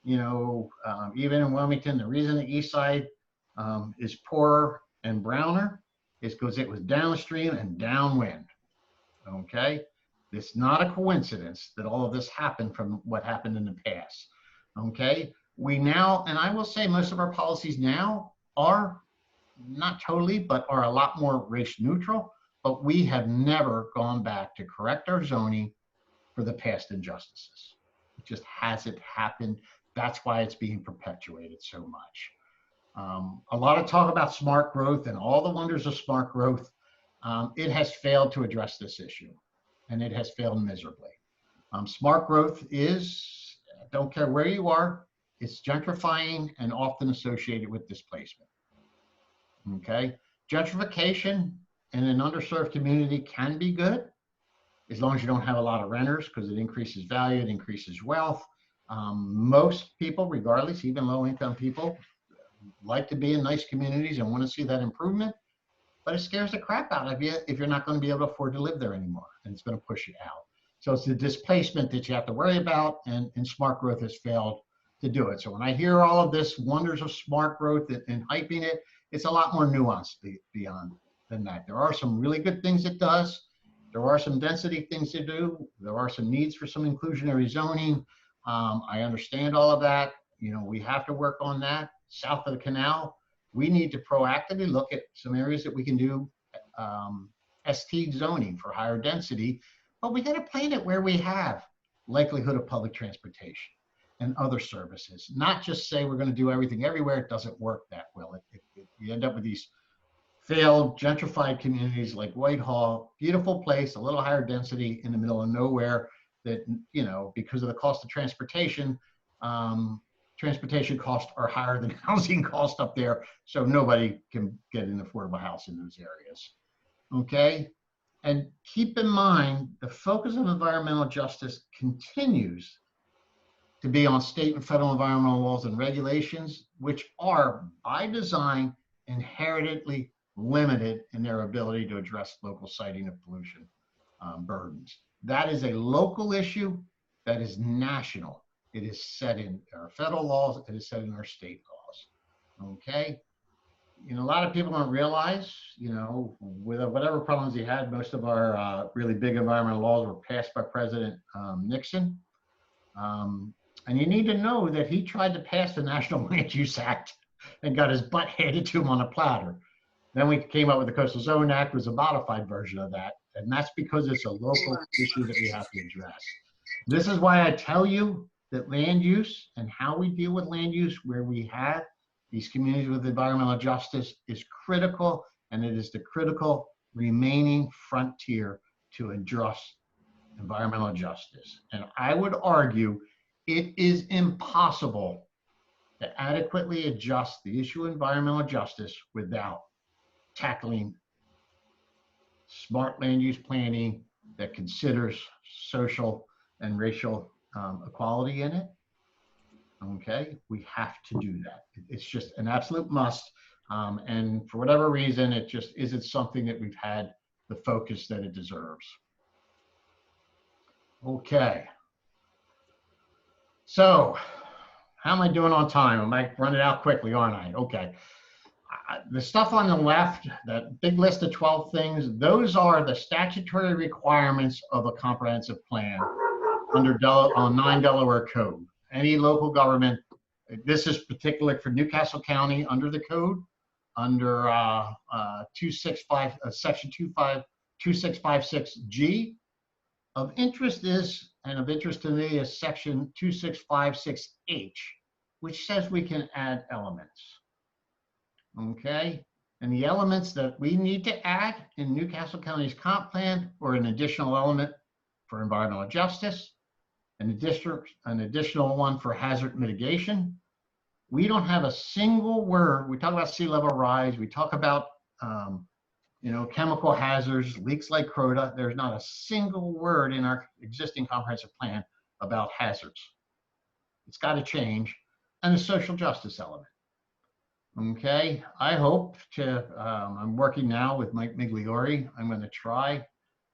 you know, even in Wilmington, the reason the east side is poorer and browner is because it was downstream and downwind. Okay, it's not a coincidence that all of this happened from what happened in the past. Okay, we now, and I will say most of our policies now are not totally, but are a lot more race neutral, but we have never gone back to correct our zoning for the past injustices. It just hasn't happened. That's why it's being perpetuated so much. A lot of talk about smart growth and all the wonders of smart growth. It has failed to address this issue, and it has failed miserably. Smart growth is, don't care where you are, it's gentrifying and often associated with displacement. Okay, gentrification in an underserved community can be good, as long as you don't have a lot of renters, because it increases value, it increases wealth. Most people, regardless, even low-income people, like to be in nice communities and want to see that improvement. but it scares the crap out of you if you're not going to be able to afford to live there anymore, and it's going to push you out. So it's the displacement that you have to worry about, and smart growth has failed to do it. So when I hear all of this wonders of smart growth and hyping it, it's a lot more nuanced beyond than that. There are some really good things it does. There are some density things to do. There are some needs for some inclusionary zoning. I understand all of that. You know, we have to work on that. South of the canal, we need to proactively look at some areas that we can do ST zoning for higher density, but we got to plan it where we have likelihood of public transportation and other services, not just say we're going to do everything everywhere. It doesn't work that well. You end up with these failed gentrified communities like Whitehall, beautiful place, a little higher density in the middle of nowhere that, you know, because of the cost of transportation, transportation costs are higher than housing costs up there. So nobody can get an affordable house in those areas. Okay. And keep in mind, the focus of environmental justice continues to be on state and federal environmental laws and regulations, which are by design inherently limited in their ability to address local siting of pollution burdens. That is a local issue that is national. It is set in our federal laws, it is set in our state laws, okay? You know, a lot of people don't realize, you know, with whatever problems he had, most of our really big environmental laws were passed by President Nixon. And you need to know that he tried to pass the National Land Use Act and got his butt handed to him on a platter. Then we came up with the Coastal Zone Act, was a modified version of that. And that's because it's a local issue that we have to address. This is why I tell you that land use and how we deal with land use where we have these communities with environmental justice is critical, and it is the critical remaining frontier to address environmental justice. And I would argue it is impossible to adequately adjust the issue of environmental justice without tackling smart land use planning that considers social and racial equality in it. Okay, we have to do that. It's just an absolute must. And for whatever reason, it just isn't something that we've had the focus that it deserves. Okay. So how am I doing on time? Am I running out quickly, aren't I? Okay. The stuff on the left, that big list of 12 things, those are the statutory requirements of a comprehensive plan under 9 Delaware Code. Any local government, this is particular for Newcastle County under the code, under 265, section 2656G. Of interest is, and of interest to me, is section 2656H, which says we can add elements. Okay, and the elements that we need to add in Newcastle County's comp plan or an additional element for environmental justice, an additional one for hazard mitigation. We don't have a single word. We talk about sea level rise. We talk about, you know, chemical hazards, leaks like crota. There's not a single word in our existing comprehensive plan about hazards. It's got to change. And the social justice element. Okay, I hope to, I'm working now with Mike Migliori. I'm going to try,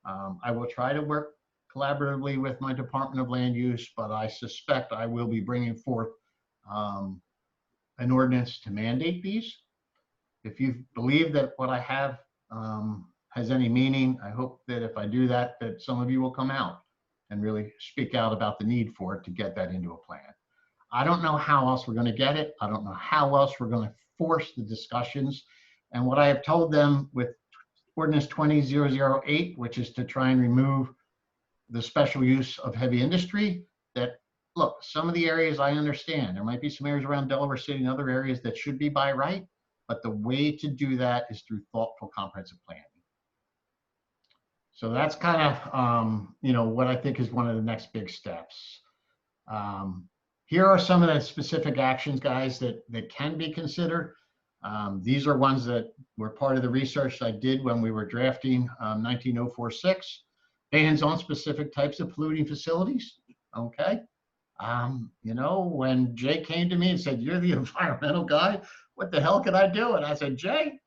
I will try to work collaboratively with my Department of Land Use, but I suspect I will be bringing forth an ordinance to mandate these. If you believe that what I have has any meaning, I hope that if I do that, that some of you will come out and really speak out about the need for it to get that into a plan. I don't know how else we're going to get it. I don't know how else we're going to force the discussions. And what I have told them with Ordinance 20008, which is to try and remove the special use of heavy industry, that look, some of the areas I understand, there might be some areas around Delaware City and other areas that should be by right, but the way to do that is through thoughtful comprehensive planning. So that's kind of, you know, what I think is one of the next big steps. Here are some of the specific actions, guys, that can be considered. These are ones that were part of the research I did when we were drafting 19046, bans on specific types of polluting facilities, okay? You know, when Jay came to me and said, you're the environmental guy, what the hell can I do? And I said, Jay,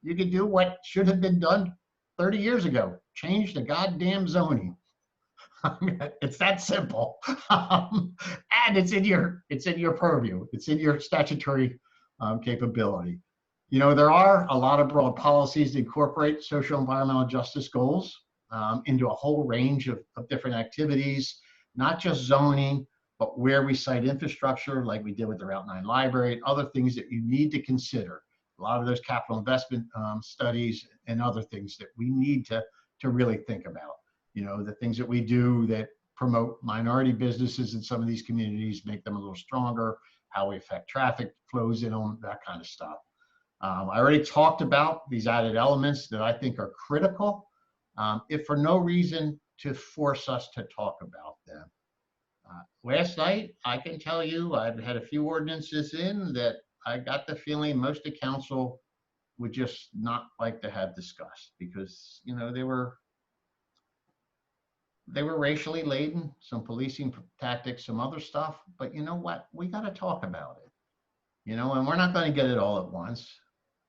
You could do what should have been done 30 years ago. Change the goddamn zoning. It's that simple. And it's in your purview. It's in your statutory capability. You know, there are a lot of broad policies that incorporate social environmental justice goals into a whole range of different activities, not just zoning, but where we cite infrastructure, like we did with the Route 9 library, and other things that you need to consider. A lot of those capital investment studies and other things that we need to really think about. You know, the things that we do that promote minority businesses in some of these communities, make them a little stronger, how we affect traffic flows in them, that kind of stuff. I already talked about these added elements that I think are critical, if for no reason to force us to talk about them. Last night, I can tell you, I've had a few ordinances in that I got the feeling most of council would just not like to have discussed because, you know, they were racially laden, some policing tactics, some other stuff. But you know what? We got to talk about it, you know, and we're not going to get it all at once.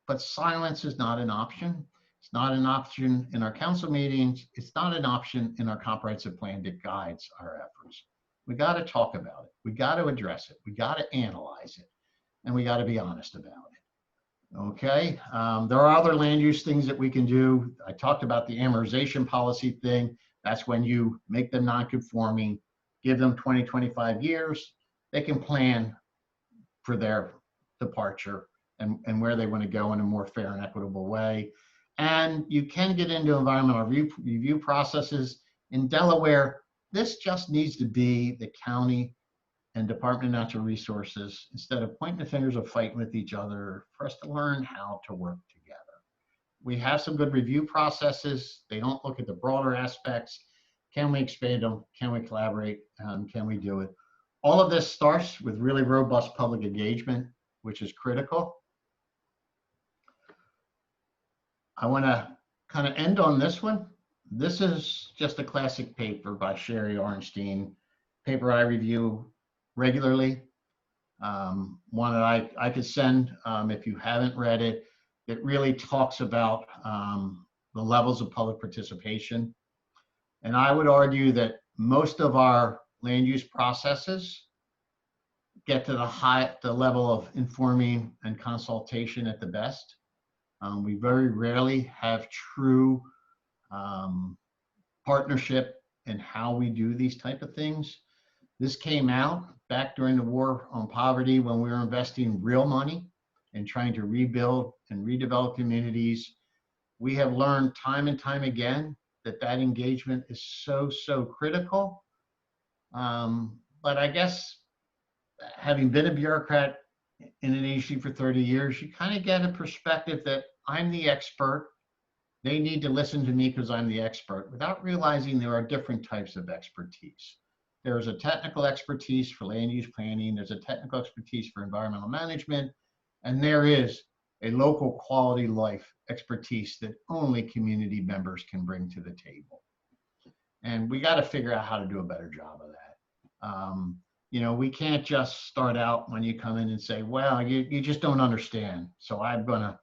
But silence is not an option. It's not an option in our council meetings. It's not an option in our comprehensive plan that guides our efforts. We got to talk about it. We got to address it. We got to analyze it. And we got to be honest about it. Okay. There are other land use things that we can do. I talked about the amortization policy thing. That's when you make them non-conforming, give them 20, 25 years. They can plan for their departure and where they want to go in a more fair and equitable way. And you can get into environmental review processes. In Delaware, this just needs to be the county and Department of Natural Resources, instead of pointing the fingers of fighting with each other, for us to learn how to work together. We have some good review processes. They don't look at the broader aspects. Can we expand them? Can we collaborate? Can we do it? All of this starts with really robust public engagement, which is critical. I want to kind of end on this one. This is just a classic paper by Sherry Orenstein, paper I review regularly. One that I could send if you haven't read it. It really talks about the levels of public participation. And I would argue that most of our land use processes get to the level of informing and consultation at the best. We very rarely have true partnership in how we do these type of things. This came out back during the war on poverty when we were investing real money and trying to rebuild and redevelop communities. We have learned time and time again that engagement is so critical. But I guess having been a bureaucrat in an agency for 30 years, you kind of get a perspective that I'm the expert. They need to listen to me because I'm the expert, without realizing there are different types of expertise. There's a technical expertise for land use planning. There's a technical expertise for environmental management. And there is a local quality life expertise that only community members can bring to the table. And we got to figure out how to do a better job of that. You know, we can't just start out when you come in and say, well, you just don't understand. So I'm gonna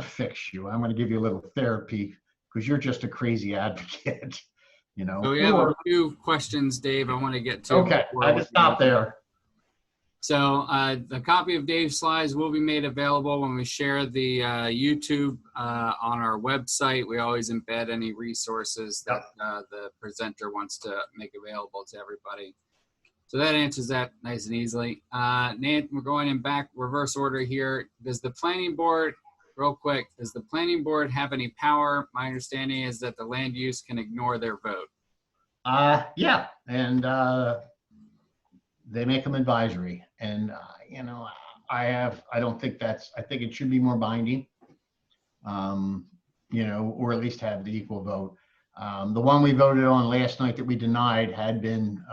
fix you. I'm gonna give you a little therapy because you're just a crazy advocate. You know. So we have a few questions, Dave, I want to get to. Okay, I can stop there. So the copy of Dave's slides will be made available when we share the YouTube on our website. We always embed any resources that the presenter wants to make available to everybody. So that answers that nice and easily. Nate, we're going in back reverse order here. Does the planning board, real quick, does the planning board have any power? My understanding is that the land use can ignore their vote. Yeah, and they make them advisory. And, you know, I don't think I think it should be more binding, you know, or at least have the equal vote. The one we voted on last night that we denied had been,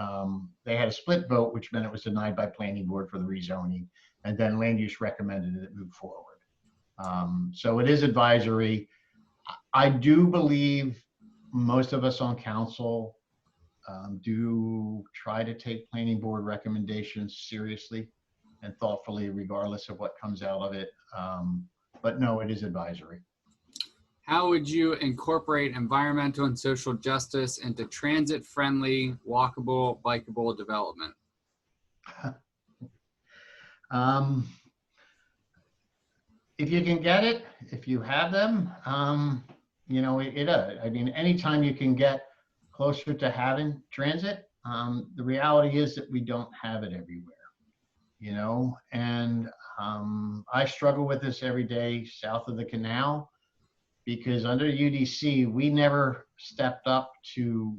they had a split vote, which meant it was denied by planning board for the rezoning, and then land use recommended that it move forward. So it is advisory. I do believe most of us on council do try to take planning board recommendations seriously and thoughtfully, regardless of what comes out of it. but no, it is advisory. How would you incorporate environmental and social justice into transit-friendly, walkable, bikeable development? If you can get it, if you have them, you know, I mean, anytime you can get closer to having transit, the reality is that we don't have it everywhere, you know, and I struggle with this every day south of the canal, because under UDC, we never stepped up to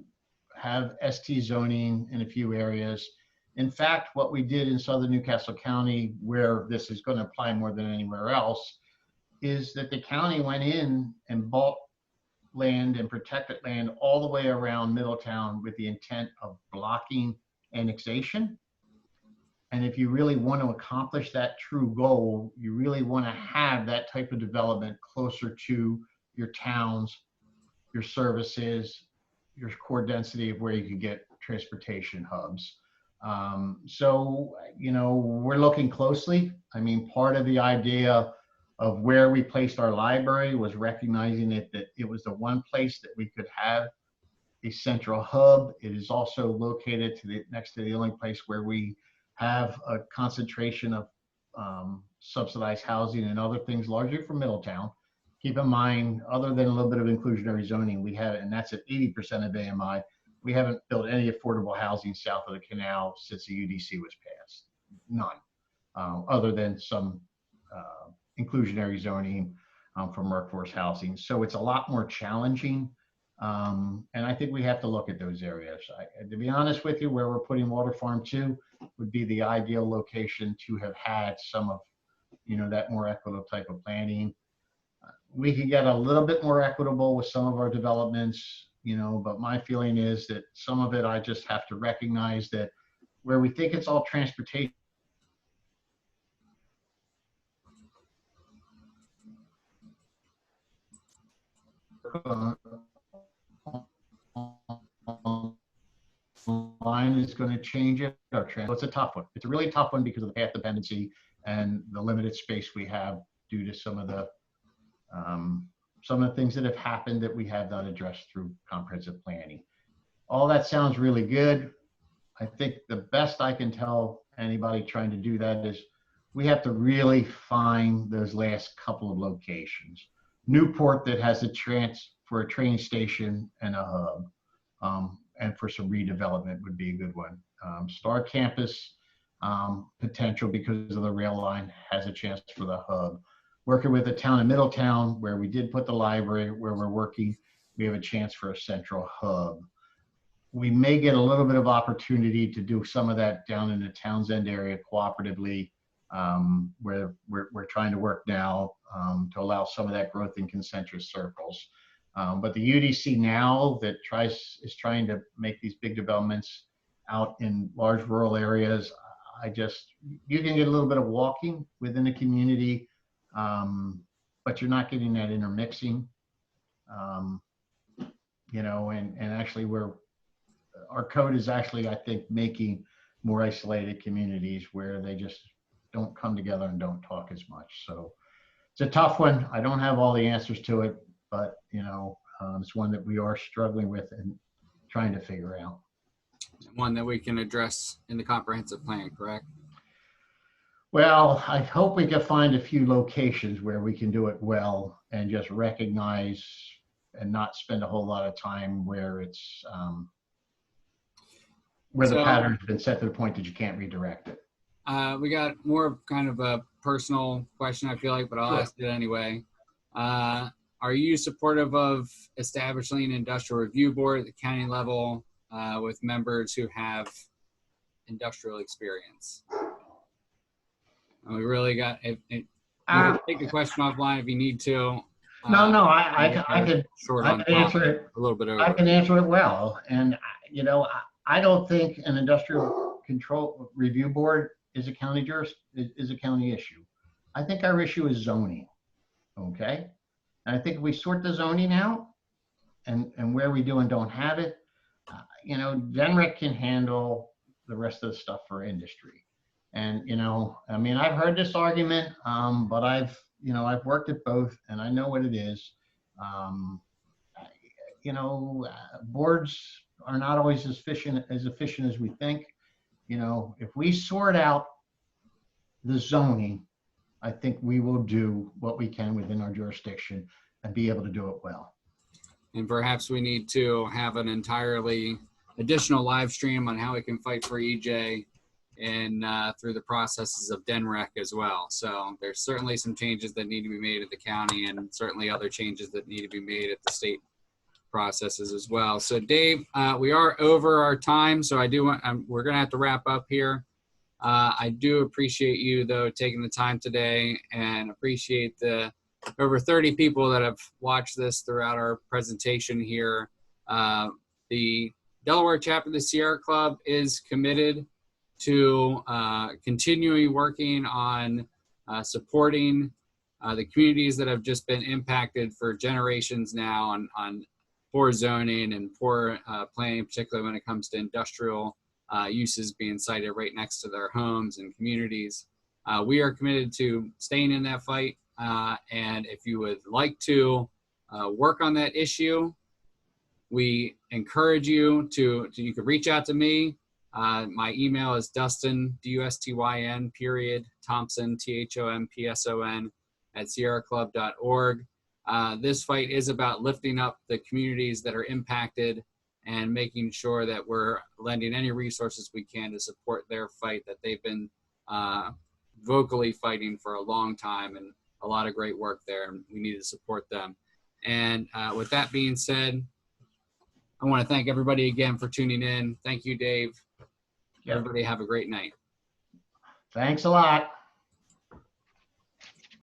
have ST zoning in a few areas. In fact, what we did in southern Newcastle County, where this is going to apply more than anywhere else, is that the county went in and bought land and protected land all the way around Middletown with the intent of blocking annexation. And if you really want to accomplish that true goal, you really want to have that type of development closer to your towns, your services, your core density of where you can get transportation hubs. So, you know, we're looking closely. I mean, part of the idea of where we placed our library was recognizing that it was the one place that we could have a central hub. It is also located next to the only place where we have a concentration of subsidized housing and other things, largely from Middletown. Keep in mind, other than a little bit of inclusionary zoning, we have, and that's at 80% of AMI, we haven't built any affordable housing south of the canal since the UDC was passed. None, other than some inclusionary zoning from workforce housing. So it's a lot more challenging. And I think we have to look at those areas. To be honest with you, where we're putting Water Farm 2 would be the ideal location to have had some of, you know, that more equitable type of planning. We could get a little bit more equitable with some of our developments, you know, but my feeling is that some of it, I just have to recognize that where we think it's all transportation, line is going to change it. So it's a tough one. It's a really tough one because of the path dependency and the limited space we have due to some of the things that have happened that we have not addressed through comprehensive planning. All that sounds really good. I think the best I can tell anybody trying to do that is we have to really find those last couple of locations. Newport that has a chance for a train station and a hub, and for some redevelopment would be a good one. Star Campus potential because of the rail line has a chance for the hub. Working with the town of Middletown, where we did put the library, where we're working, we have a chance for a central hub. We may get a little bit of opportunity to do some of that down in the Townsend area cooperatively, where we're trying to work now to allow some of that growth in concentric circles. But the UDC now that is trying to make these big developments out in large rural areas, you can get a little bit of walking within the community, but you're not getting that intermixing, you know, and actually our code is actually, I think, making more isolated communities where they just don't come together and don't talk as much. So it's a tough one. I don't have all the answers to it, but, you know, it's one that we are struggling with and trying to figure out. One that we can address in the comprehensive plan, correct? Well, I hope we can find a few locations where we can do it well and just recognize and not spend a whole lot of time where it's where the pattern's been set to the point that you can't redirect it. We got more of kind of a personal question, I feel like, but I'll ask it anyway. Are you supportive of establishing an industrial review board at the county level with members who have industrial experience? And we really got, you can take the question offline if you need to. No, I can answer it a little bit over. I can answer it well. And, you know, I don't think an industrial control review board is a county issue. I think our issue is zoning, okay? And I think if we sort the zoning out and where we do and don't have it, you know, Genrec can handle the rest of the stuff for industry. And, you know, I mean, I've heard this argument, but I've you know, I've worked at both and I know what it is. Um, you know, boards are not always as efficient as we think. You know, if we sort out the zoning, I think we will do what we can within our jurisdiction and be able to do it well. And perhaps we need to have an entirely additional live stream on how we can fight for EJ and through the processes of DENREC as well. So there's certainly some changes that need to be made at the county and certainly other changes that need to be made at the state processes as well. So Dave, we are over our time, so I do want, we're gonna have to wrap up here. I do appreciate you though taking the time today and appreciate the over 30 people that have watched this throughout our presentation here. The Delaware chapter of the Sierra Club is committed to continuing working on supporting the communities that have just been impacted for generations now on poor zoning and poor planning, particularly when it comes to industrial uses being sited right next to their homes and communities. We are committed to staying in that fight. And if you would like to work on that issue, we encourage you you could reach out to me. My email is Dustin, D-U-S-T-Y-N, Thompson, T-H-O-M-P-S-O-N, @sierraclub.org. This fight is about lifting up the communities that are impacted and making sure that we're lending any resources we can to support their fight that they've been vocally fighting for a long time, and a lot of great work there, and we need to support them. And with that being said, I want to thank everybody again for tuning in. Thank you, Dave. Yep. Everybody have a great night. Thanks a lot.